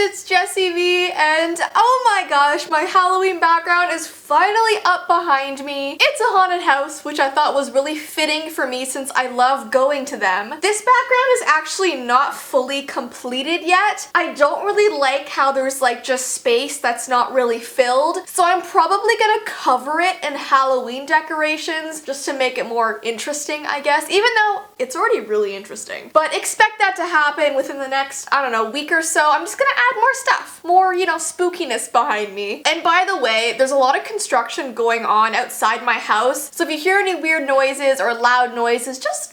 it's Jessii Vee, and oh my gosh, my Halloween background is finally up behind me. It's a haunted house, which I thought was really fitting for me since I love going to them. This background is actually not fully completed yet. I don't really like how there's like just space that's not really filled, so I'm probably gonna cover it in Halloween decorations just to make it more interesting, I guess, even though it's already really interesting. But expect that to happen within the next, I don't know, week or so. I'm just gonna add more stuff, more, you know, spookiness behind me. And by the way, there's a lot of construction going on outside my house, so if you hear any weird noises or loud noises, just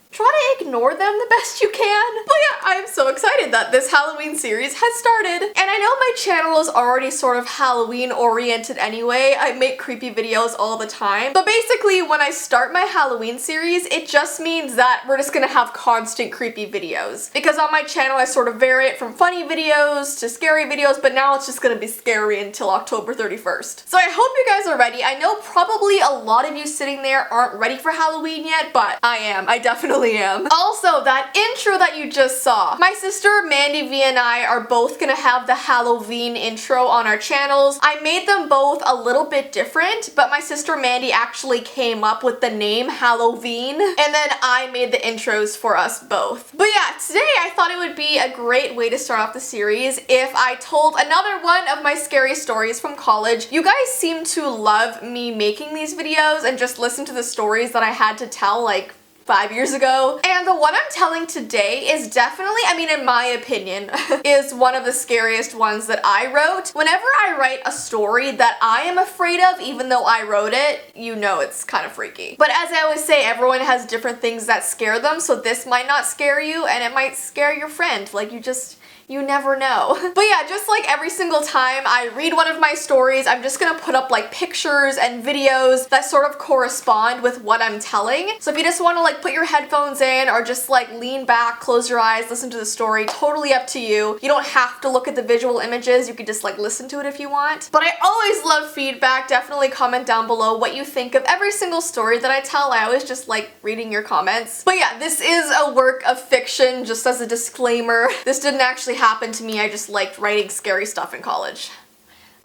try to ignore them the best you can. But yeah, I'm so excited that this Halloween series has started. And I know my channel is already sort of Halloween oriented anyway. I make creepy videos all the time. But basically, when I start my Halloween series, it just means that we're just gonna have constant creepy videos. Because on my channel, I sort of vary it from funny videos to scary videos, but now it's just gonna be scary until October 31st. So I hope you guys are ready. I know probably a lot of you sitting there aren't ready for Halloween yet, but I am. I definitely am. Also, that intro that you just saw, my sister Mandy V and I are both gonna have the Halloween intro on our channels. I made them both a little bit different, but my sister Mandy actually came up with the name Halloween, and then I made the intros for us both. But yeah, today I thought it would be a great way to start off the series if I told another one of my scary stories from college. You guys seem to love me making these videos and just listen to the stories that I had to tell like 5 years ago. And the one I'm telling today is definitely, I mean, in my opinion, is one of the scariest ones that I wrote. Whenever I write a story that I am afraid of, even though I wrote it, you know it's kind of freaky. But as I always say, everyone has different things that scare them, so this might not scare you, and it might scare your friend. Like, you never know. But yeah, just like every single time I read one of my stories, I'm just gonna put up like pictures and videos that sort of correspond with what I'm telling. So if you just wanna like put your headphones in or just like lean back, close your eyes, listen to the story, totally up to you. You don't have to look at the visual images, you could just like listen to it if you want. But I always love feedback. Definitely comment down below what you think of every single story that I tell. I always just like reading your comments. But yeah, this is a work of fiction, just as a disclaimer. This didn't actually happen to me. I just liked writing scary stuff in college.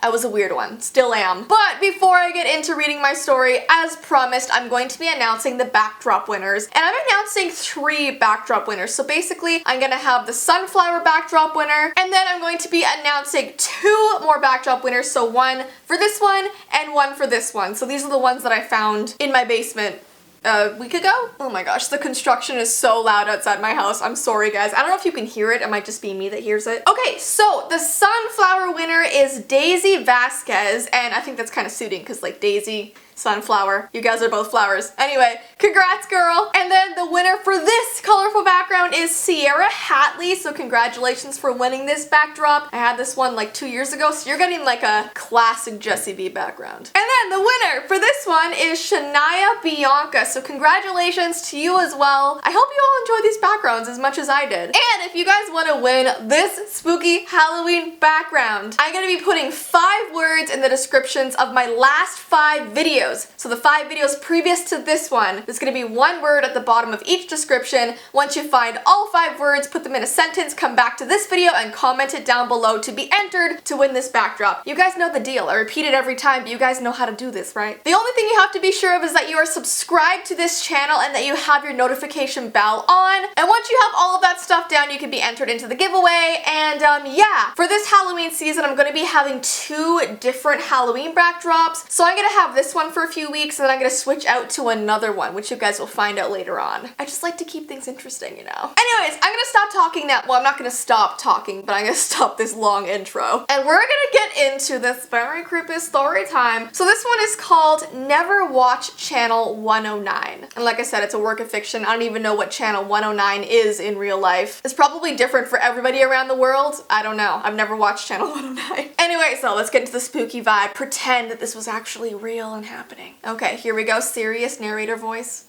I was a weird one, still am. But before I get into reading my story, as promised, I'm going to be announcing the backdrop winners. And I'm announcing 3 backdrop winners. So basically, I'm gonna have the sunflower backdrop winner, and then I'm going to be announcing 2 more backdrop winners. So 1 for this one, and 1 for this one. So these are the ones that I found in my basement a week ago? Oh my gosh, the construction is so loud outside my house. I'm sorry guys. I don't know if you can hear it. It might just be me that hears it. Okay, so the sunflower winner is Daisy Vasquez, and I think that's kind of suiting because like Daisy, sunflower, you guys are both flowers. Anyway, congrats girl. And then the winner for this colorful background is Sierra Hatley, so congratulations for winning this backdrop. I had this one like 2 years ago, so you're getting like a classic Jessii Vee background. And then the winner for this one is Shania Bianca, so congratulations to you as well. I hope you all enjoy these backgrounds as much as I did. And if you guys want to win this spooky Halloween background, I'm going to be putting 5 words in the descriptions of my last 5 videos. So the 5 videos previous to this one, there's going to be 1 word at the bottom of each description. Once you find all 5 words, put them in a sentence, come back to this video and comment it down below to be entered to win this backdrop. You guys know the deal. I repeat it every time, but you guys know how to do this, right? The only thing you have to be sure of is that you are subscribed to this channel and that you have your notification bell on. And once you have all of that stuff down, you can be entered into the giveaway. And yeah, for this Halloween season, I'm going to be having 2 different Halloween backdrops. So I'm going to have this one for a few weeks, and then I'm gonna switch out to another one, which you guys will find out later on. I just like to keep things interesting, you know. Anyways, I'm gonna stop talking now. Well, I'm not gonna stop talking, but I'm gonna stop this long intro. And we're gonna get into this very creepy story time. So this one is called Never Watch Channel 109. And like I said, it's a work of fiction. I don't even know what Channel 109 is in real life. It's probably different for everybody around the world. I don't know. I've never watched Channel 109. Anyway, so let's get into the spooky vibe. Pretend that this was actually real and happening. Okay, here we go. Serious narrator voice.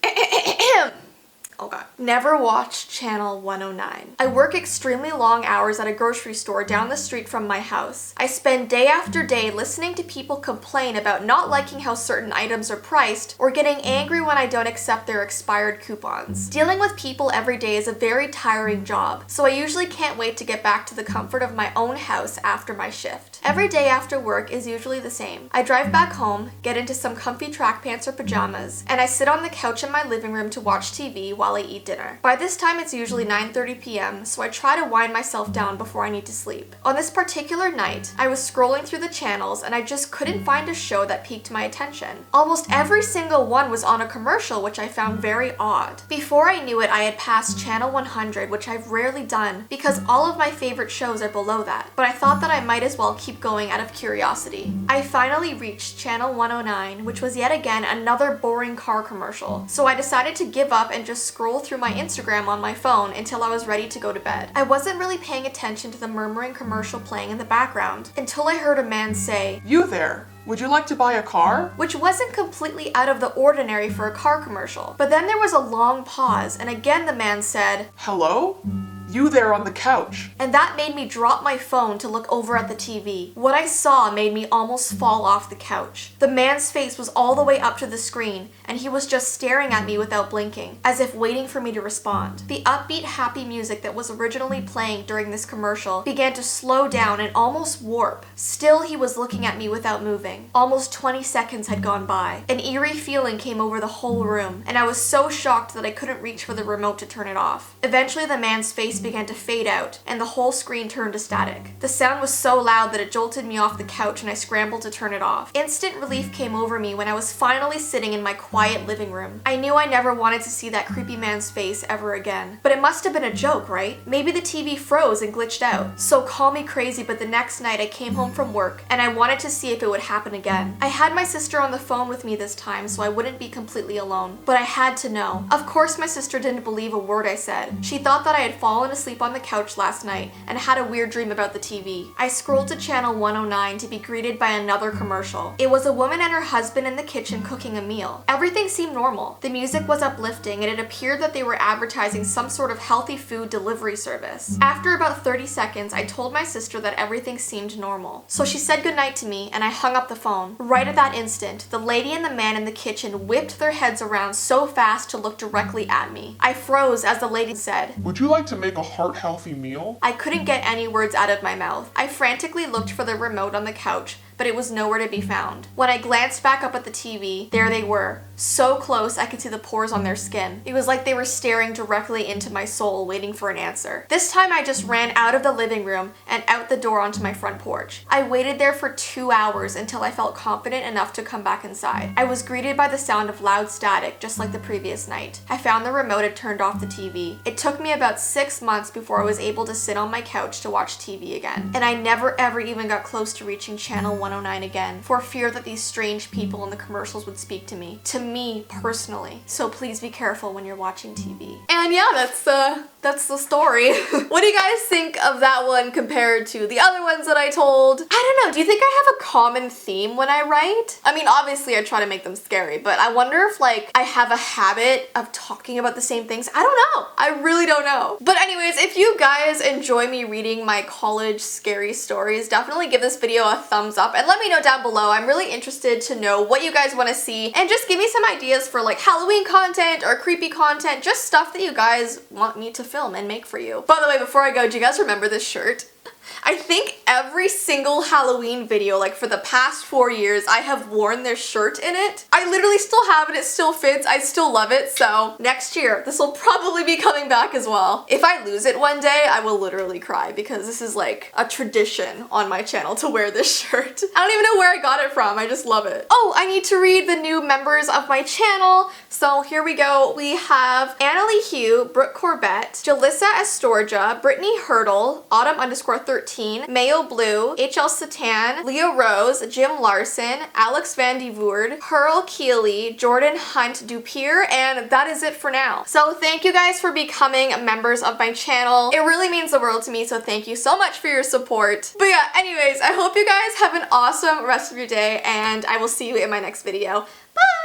Okay. Never watched Channel 109. I work extremely long hours at a grocery store down the street from my house. I spend day after day listening to people complain about not liking how certain items are priced or getting angry when I don't accept their expired coupons. Dealing with people every day is a very tiring job, so I usually can't wait to get back to the comfort of my own house after my shift. Every day after work is usually the same. I drive back home, get into some comfy track pants or pajamas, and I sit on the couch in my living room to watch TV while I eat dinner. By this time it's usually 9:30 p.m., so I try to wind myself down before I need to sleep. On this particular night, I was scrolling through the channels and I just couldn't find a show that piqued my attention. Almost every single one was on a commercial, which I found very odd. Before I knew it, I had passed Channel 100, which I've rarely done because all of my favorite shows are below that, but I thought that I might as well keep going out of curiosity. I finally reached Channel 109, which was yet again another boring car commercial, so I decided to give up and just scroll through my Instagram on my phone until I was ready to go to bed. I wasn't really paying attention to the murmuring commercial playing in the background until I heard a man say, "You there, would you like to buy a car?" Which wasn't completely out of the ordinary for a car commercial. But then there was a long pause, and again the man said, "Hello? You there on the couch?" And that made me drop my phone to look over at the TV. What I saw made me almost fall off the couch. The man's face was all the way up to the screen, and he was just staring at me without blinking, as if waiting for me to respond. The upbeat, happy music that was originally playing during this commercial began to slow down and almost warp. Still, he was looking at me without moving. Almost 20 seconds had gone by. An eerie feeling came over the whole room, and I was so shocked that I couldn't reach for the remote to turn it off. Eventually, the man's face began to fade out, and the whole screen turned to static. The sound was so loud that it jolted me off the couch, and I scrambled to turn it off. Instant relief came over me when I was finally sitting in my quiet living room. I knew I never wanted to see that creepy man's face ever again. But it must have been a joke, right? Maybe the TV froze and glitched out. So call me crazy, but the next night I came home from work, and I wanted to see if it would happen again. I had my sister on the phone with me this time, so I wouldn't be completely alone. But I had to know. Of course, my sister didn't believe a word I said. She thought that I had fallen asleep on the couch last night and had a weird dream about the TV. I scrolled to Channel 109 to be greeted by another commercial. It was a woman and her husband in the kitchen cooking a meal. Everything seemed normal. The music was uplifting, and it appeared that they were advertising some sort of healthy food delivery service. After about 30 seconds, I told my sister that everything seemed normal. So she said goodnight to me, and I hung up the phone. Right at that instant, the lady and the man in the kitchen whipped their heads around so fast to look directly at me. I froze as the lady said, "Would you like to make a heart-healthy meal?" I couldn't get any words out of my mouth. I frantically looked for the remote on the couch, but it was nowhere to be found. When I glanced back up at the TV, there they were. So close I could see the pores on their skin. It was like they were staring directly into my soul, waiting for an answer. This time I just ran out of the living room and out the door onto my front porch. I waited there for 2 hours until I felt confident enough to come back inside. I was greeted by the sound of loud static, just like the previous night. I found the remote and turned off the TV. It took me about 6 months before I was able to sit on my couch to watch TV again. And I never ever even got close to reaching Channel 109 again, for fear that these strange people in the commercials would speak to me personally. So please be careful when you're watching TV. And yeah, that's the story. What do you guys think of that one compared to the other ones that I told? I don't know, do you think I have a common theme when I write? I mean, obviously I try to make them scary, but I wonder if like I have a habit of talking about the same things. I don't know. I really don't know. But anyways, if you guys enjoy me reading my college scary stories, definitely give this video a thumbs up and let me know down below. I'm really interested to know what you guys want to see, and just give me some ideas for like Halloween content or creepy content, just stuff that you guys want me to film and make for you. By the way, before I go, do you guys remember this shirt? I think every single Halloween video, like for the past 4 years, I have worn this shirt in it. I literally still have it, it still fits, I still love it, so next year, this will probably be coming back as well. If I lose it one day, I will literally cry because this is like a tradition on my channel to wear this shirt. I don't even know where I got it from, I just love it. Oh, I need to read the new members of my channel, so here we go. We have Annalie Hugh, Brooke Corbett, Jalissa Astorja, Brittany Hurdle, Autumn_13, Mayo Blue, HL Satan, Leo Rose, Jim Larson, Alex Van de Voorde, Pearl Keeley, Jordan Hunt Dupier, and that is it for now. So thank you guys for becoming members of my channel. It really means the world to me, so thank you so much for your support. But yeah, anyways, I hope you guys have an awesome rest of your day, and I will see you in my next video. Bye!